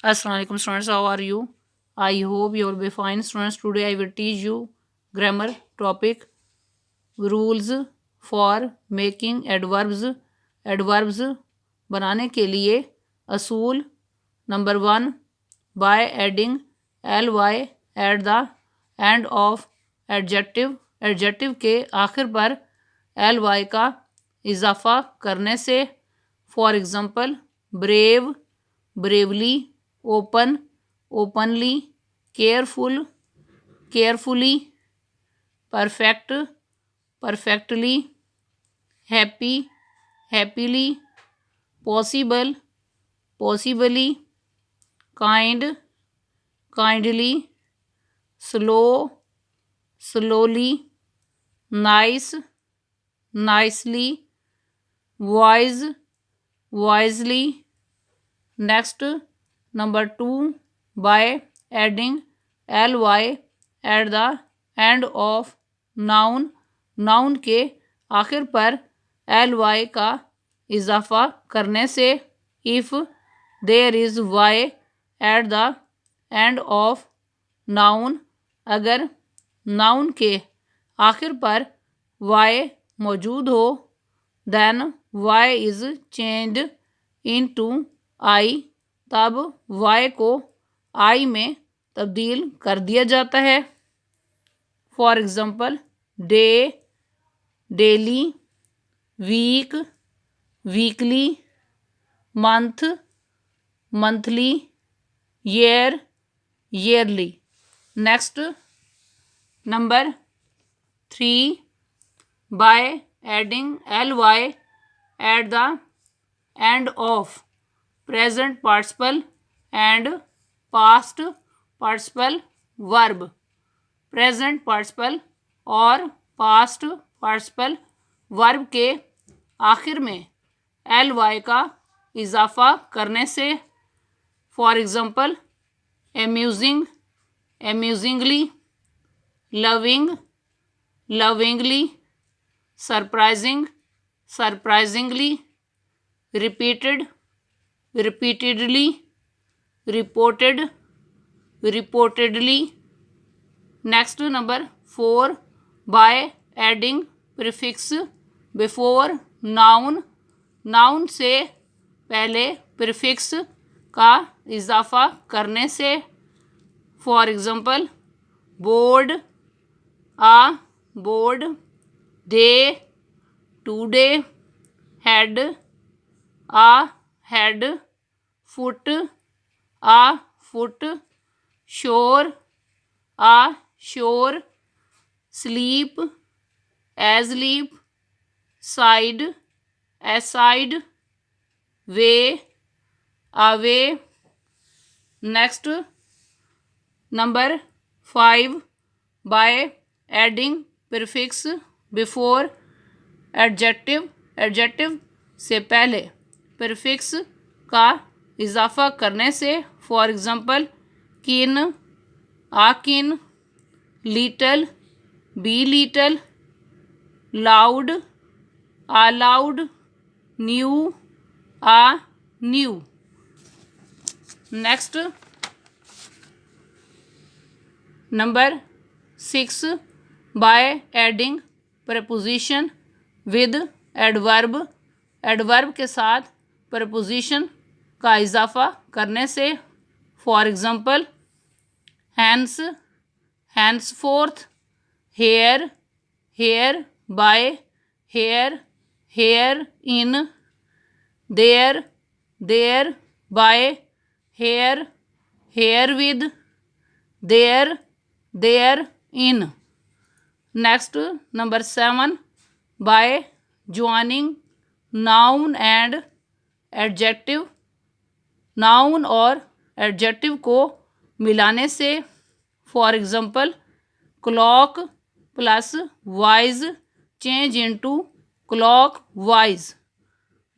Assalamualaikum students, how are you? I hope you will be fine students. Today I will teach you grammar topic rules for making adverbs. Adverbs बनाने के लिए असूल number 1 by adding ly at the end of adjective. Adjective के आखिर पर ly का इजाफा करने से for example brave bravely open openly careful carefully perfect perfectly happy happily possible possibly kind kindly slow slowly nice nicely wise wisely next number 2 by adding ly at the end of noun. Noun के आखिर पर ly का इजाफा करने से if there is y at the end of noun. अगर noun के आखिर पर y मौजूद हो then y is changed into I. तब y को I में तब्दील कर दिया जाता है. For example day daily week weekly month monthly year yearly. Next number 3 by adding ly at the end of present participle and past participle verb. Present participle और past participle verb के आखिर में ly का इजाफा करने से for example amusing amusingly loving lovingly surprising surprisingly repeated repeatedly reported reportedly. Next number 4 by adding prefix before noun. noun से पहले prefix का इजाफा करने से for example board aboard day today head ahead foot afoot sure assure sleep as side aside way away. Next number 5 by adding prefix before adjective. Adjective से पहले prefix का इजाफा करने से for example kin akin little belittle loud aloud new anew. Next number 6 by adding preposition with adverb. Adverb के साथ preposition का इजाफा करने से for example hence henceforth here hereby here herein there thereby here herewith there therein. Next number 7 by joining noun and adjective. Noun और adjective को मिलाने से for example clock plus wise change into clock wise.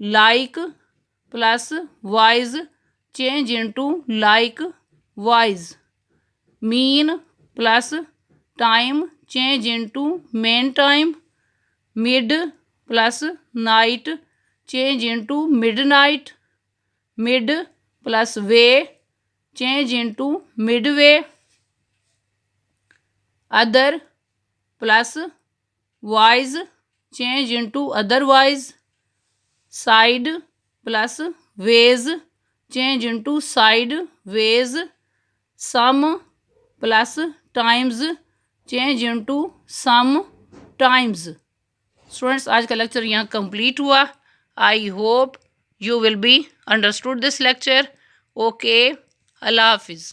Like plus wise change into like wise. Mean plus time change into main time. Mid plus night change into midnight. Mid plus way change into midway, other plus wise change into otherwise, side plus ways change into sideways, some plus times change into some times। Students आज का lecture यहाँ complete हुआ। I hope you will be understood this lecture. Okay, अल्लाह हाफिज़।